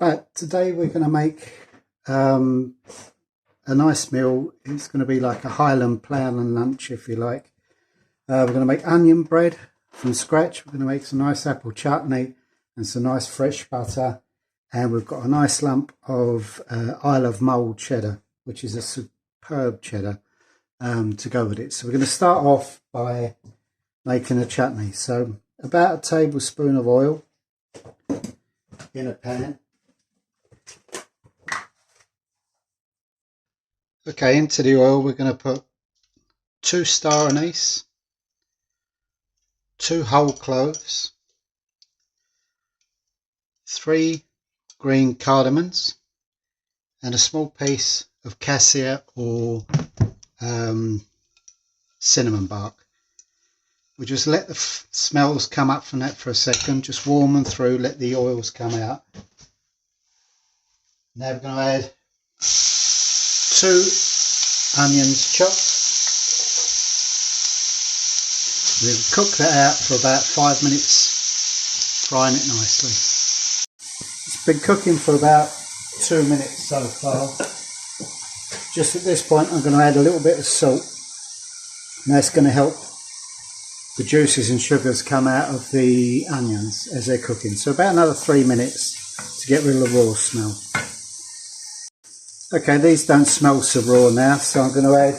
But today we're going to make a nice meal. It's going to be like a Highland Ploughland lunch, if you like. We're going to make onion bread from scratch. We're going to make some nice apple chutney and some nice fresh butter. And we've got a nice lump of Isle of Mull cheddar, which is a superb cheddar, to go with it. So we're going to start off by making a chutney. So about a tablespoon of oil in a pan. Okay, into the oil we're going to put 2 star anise, 2 whole cloves, 3 green cardimons, and a small piece of cassia or cinnamon bark. We'll just let the smells come up from that for a second, just warm them through, let the oils come out. Now we're going to add 2 onions chopped. We'll cook that out for about 5 minutes, frying it nicely. It's been cooking for about 2 minutes so far. Just at this point I'm going to add a little bit of salt, and that's going to help the juices and sugars come out of the onions as they're cooking. So about another 3 minutes to get rid of the raw smell. Okay, these don't smell so raw now, so I'm going to add,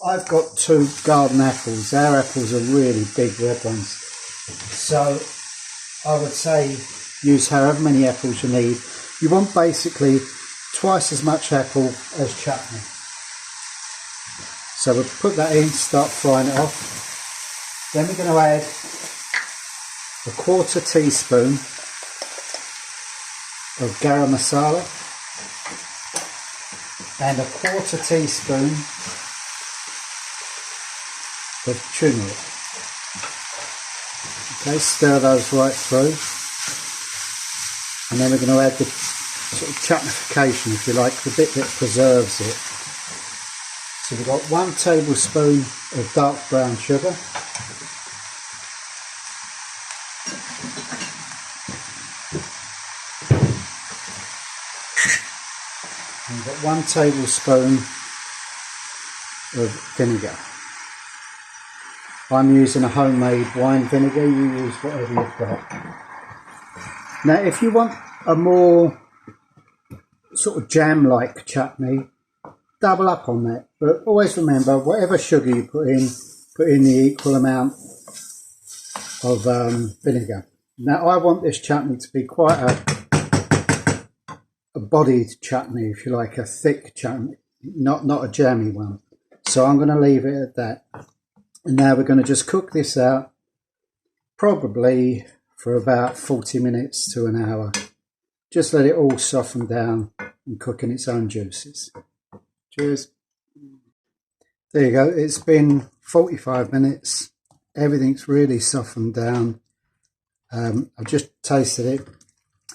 I've got 2 garden apples. Our apples are really big red ones, so I would say use however many apples you need. You want basically twice as much apple as chutney. So we'll put that in, start frying it off. Then we're going to add a 1/4 teaspoon of garam masala and a 1/4 teaspoon of turmeric. Okay, stir those right through, and then we're going to add the sort of chutnification, if you like, the bit that preserves it. So we've got 1 tablespoon of dark brown sugar, and we've got 1 tablespoon of vinegar. I'm using a homemade wine vinegar, you use whatever you've got. Now if you want a more sort of jam-like chutney, double up on that, but always remember whatever sugar you put in the equal amount of vinegar. Now I want this chutney to be quite a bodied chutney, if you like, a thick chutney, not a jammy one. So I'm going to leave it at that. And now we're going to just cook this out, probably for about 40 minutes to an hour. Just let it all soften down and cook in its own juices. Cheers. There you go. It's been 45 minutes. Everything's really softened down. I've just tasted it.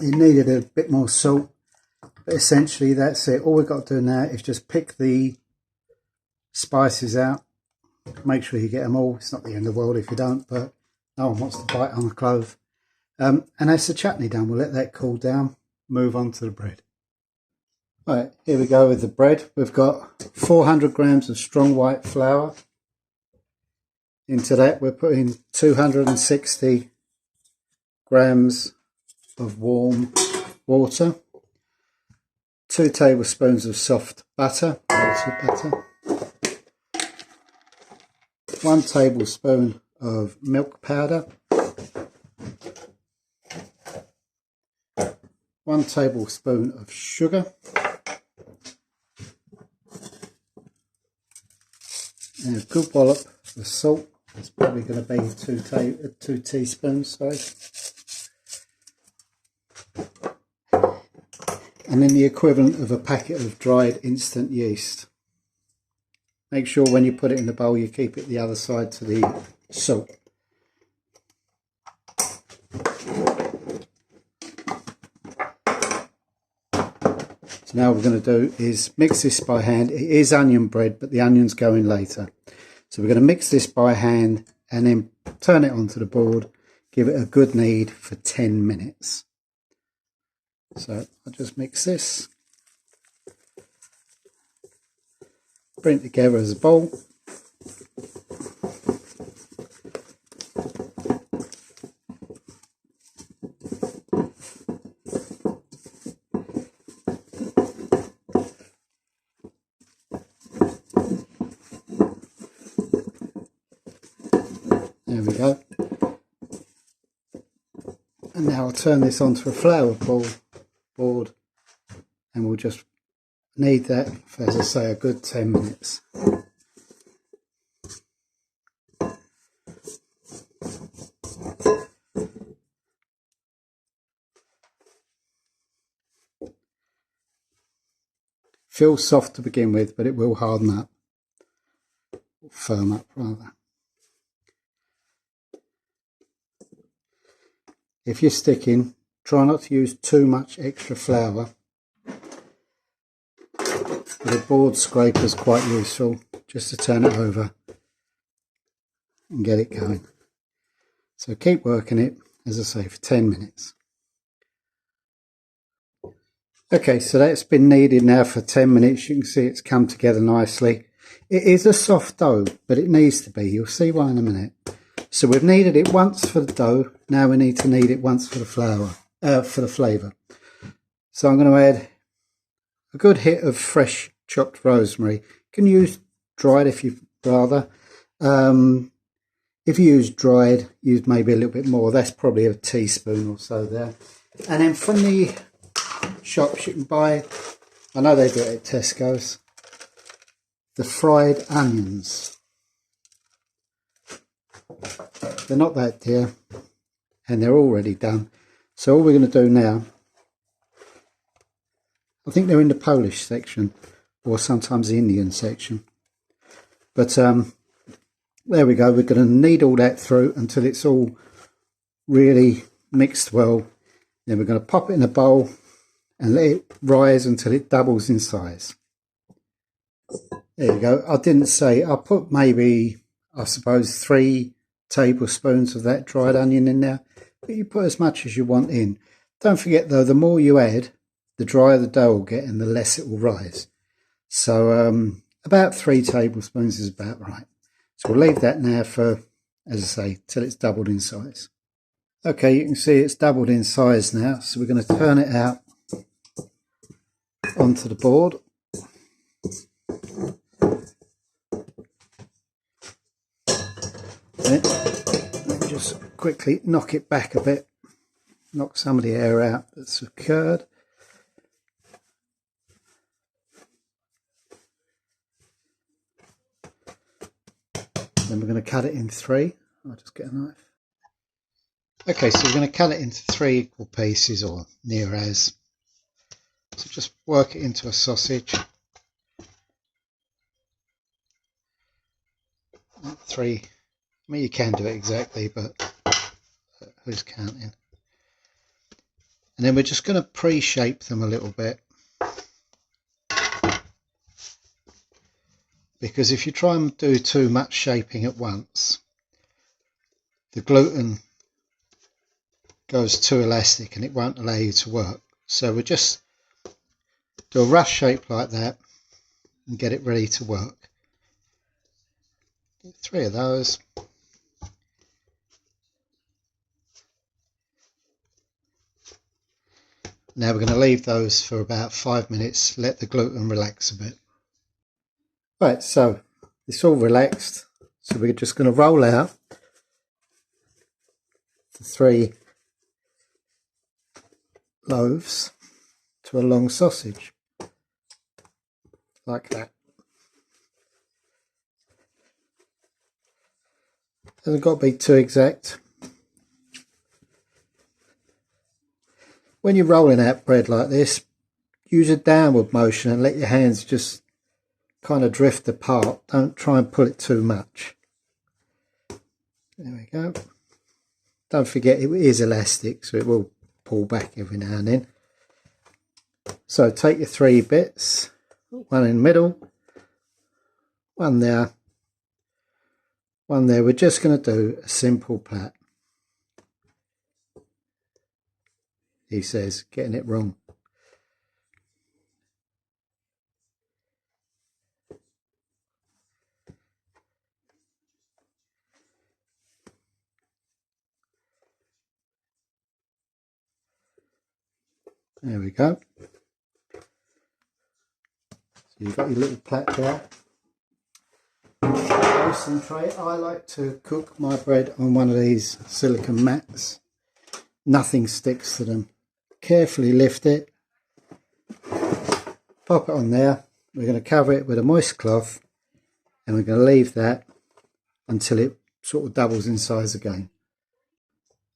It needed a bit more salt. But essentially that's it. All we've got to do now is just pick the spices out. Make sure you get them all. It's not the end of the world if you don't, but no one wants to bite on a clove. And that's the chutney done. We'll let that cool down. Move on to the bread. Right, here we go with the bread. We've got 400 grams of strong white flour. Into that we're putting 260 grams of warm water, 2 tablespoons of soft butter, melted butter, 1 tablespoon of milk powder, 1 tablespoon of sugar, and a good wallop of salt. It's probably going to be 2 teaspoons, sorry. And then the equivalent of a packet of dried instant yeast. Make sure when you put it in the bowl you keep it the other side to the salt. So now what we're going to do is mix this by hand. It is onion bread, but the onions go in later. So we're going to mix this by hand and then turn it onto the board, give it a good knead for 10 minutes. So I'll just mix this, bring it together as a bowl. There we go. And now I'll turn this onto a flour board and we'll just knead that for, as I say, a good 10 minutes. Feels soft to begin with, but it will harden up, or firm up rather. If you're sticking, try not to use too much extra flour. The board scraper is quite useful, just to turn it over and get it going. So keep working it, as I say, for 10 minutes. Okay, so that's been kneaded now for 10 minutes. You can see it's come together nicely. It is a soft dough, but it needs to be. You'll see why in a minute. So we've kneaded it once for the dough. Now we need to knead it once for the flour, for the flavour. So I'm going to add a good hit of fresh chopped rosemary. You can use dried if you'd rather. If you use dried, use maybe a little bit more. That's probably a teaspoon or so there. And then from the shops you can buy, I know they do it at Tesco's, the fried onions. They're not that dear and they're already done. So all we're going to do now, I think they're in the Polish section or sometimes the Indian section, but there we go. We're going to knead all that through until it's all really mixed well. Then we're going to pop it in a bowl and let it rise until it doubles in size. There you go. I didn't say, I'll put maybe, I suppose, 3 tablespoons of that dried onion in there, but you put as much as you want in. Don't forget though, the more you add, the drier the dough will get and the less it will rise. So about 3 tablespoons is about right. So we'll leave that now for, as I say, till it's doubled in size. Okay, you can see it's doubled in size now, so we're going to turn it out onto the board. Let me just quickly knock it back a bit, knock some of the air out that's occurred. Then we're going to cut it in 3. I'll just get a knife. Okay, so we're going to cut it into 3 equal pieces, or near as. So just work it into a sausage. 3. I mean, you can do it exactly, but who's counting? And then we're just going to pre-shape them a little bit, because if you try and do too much shaping at once, the gluten goes too elastic and it won't allow you to work. So we just do a rough shape like that and get it ready to work. 3 of those. Now we're going to leave those for about 5 minutes, let the gluten relax a bit. Right, so it's all relaxed, so we're just going to roll out the 3 loaves to a long sausage, like that. Doesn't got to be too exact. When you're rolling out bread like this, use a downward motion and let your hands just kind of drift apart. Don't try and pull it too much. There we go. Don't forget it is elastic, so it will pull back every now and then. So take your 3 bits, one in the middle, one there, one there. We're just going to do a simple plait. he says, getting it wrong. There we go. So you've got your little plate there. Roasting tray. I like to cook my bread on one of these silicone mats. Nothing sticks to them. Carefully lift it, pop it on there. We're going to cover it with a moist cloth and we're going to leave that until it sort of doubles in size again.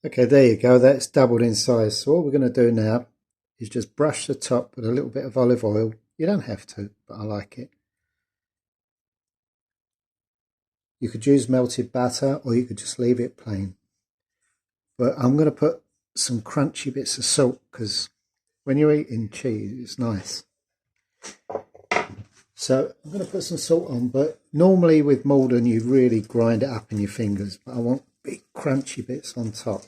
Okay, there you go, that's doubled in size. So what we're going to do now is just brush the top with a little bit of olive oil. You don't have to, but I like it. You could use melted butter or you could just leave it plain. But I'm going to put some crunchy bits of salt because when you're eating cheese, it's nice. So I'm going to put some salt on, but normally with Malden you really grind it up in your fingers, but I want big crunchy bits on top.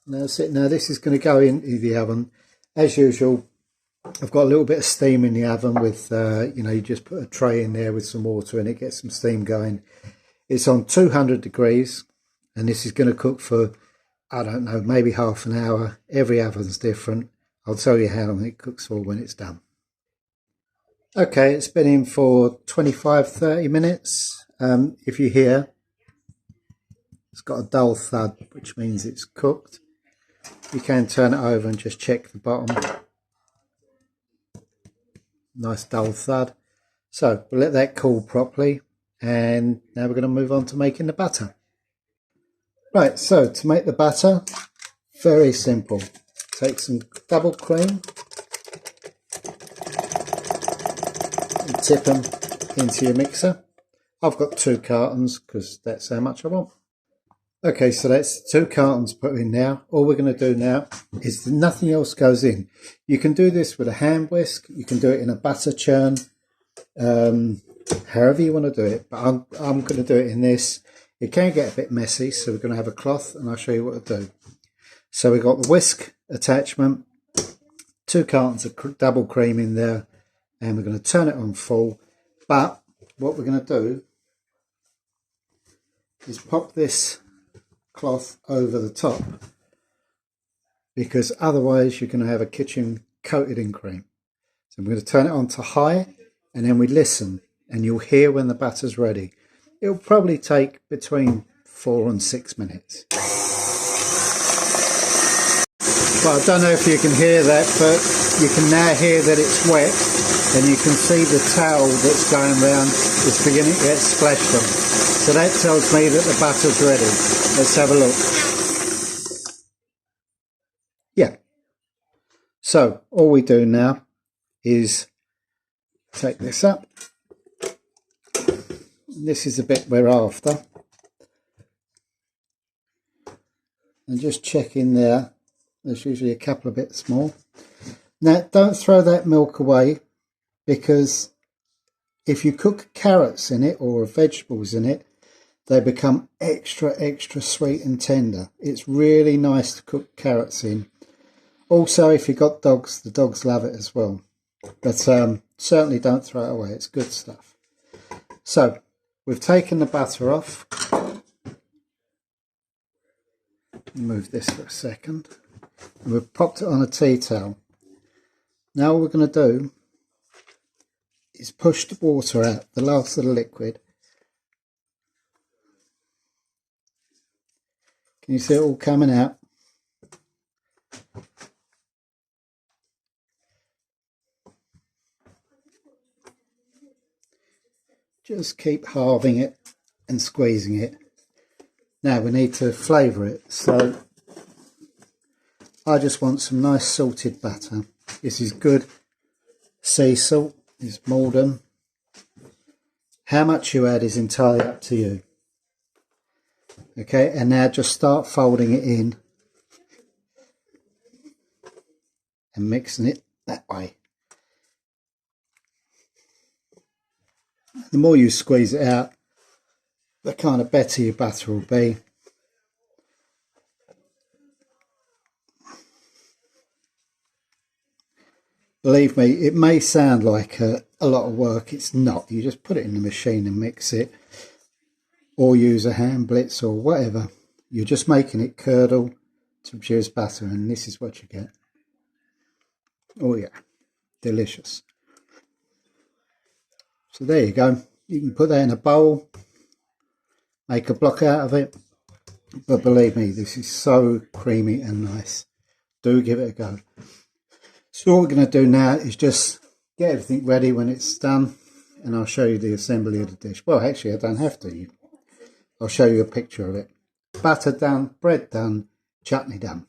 That's it. Now this is going to go into the oven. As usual, I've got a little bit of steam in the oven with, you just put a tray in there with some water and it gets some steam going. It's on 200 degrees and this is going to cook for, I don't know, maybe half an hour. Every oven's different. I'll tell you how long it cooks for when it's done. Okay, it's been in for 25-30 minutes. If you hear, it's got a dull thud, which means it's cooked. You can turn it over and just check the bottom. Nice dull thud. So we'll let that cool properly, and now we're going to move on to making the butter. Right, so to make the butter, very simple. Take some double cream and tip them into your mixer. I've got 2 cartons because that's how much I want. Okay, so that's 2 cartons put in now. All we're going to do now is nothing else goes in. You can do this with a hand whisk. You can do it in a butter churn, however you want to do it. But I'm going to do it in this. It can get a bit messy, so we're going to have a cloth and I'll show you what to do. So we've got the whisk attachment, 2 cartons of double cream in there, and we're going to turn it on full. But what we're going to do is pop this cloth over the top, because otherwise you're going to have a kitchen coated in cream. So I'm going to turn it on to high and then we listen and you'll hear when the butter's ready. It'll probably take between 4 and 6 minutes. Well, I don't know if you can hear that, but you can now hear that it's wet and you can see the towel that's going round is beginning to get splashed on. So that tells me that the butter's ready. Let's have a look. Yeah. So all we do now is take this up. This is the bit we're after. And just check in there. There's usually a couple of bits more. Now don't throw that milk away, because if you cook carrots in it or vegetables in it, they become extra sweet and tender. It's really nice to cook carrots in. Also, if you've got dogs, the dogs love it as well. But certainly don't throw it away. It's good stuff. So we've taken the butter off. Move this for a second. And we've popped it on a tea towel. Now what we're going to do is push the water out, the last of the liquid. Can you see it all coming out? Just keep halving it and squeezing it. Now we need to flavour it. So I just want some nice salted butter. This is good sea salt. It's Malden. How much you add is entirely up to you. Okay, and now just start folding it in and mixing it that way. The more you squeeze it out, the kind of better your batter will be. Believe me, it may sound like a lot of work. It's not. You just put it in the machine and mix it, or use a hand blitz or whatever. You're just making it curdle to produce batter, and this is what you get. Oh yeah, delicious. So there you go. You can put that in a bowl, make a block out of it. But believe me, this is so creamy and nice. Do give it a go. So what we're going to do now is just get everything ready when it's done, and I'll show you the assembly of the dish. Well, actually, I don't have to. I'll show you a picture of it. Butter done, bread done, chutney done.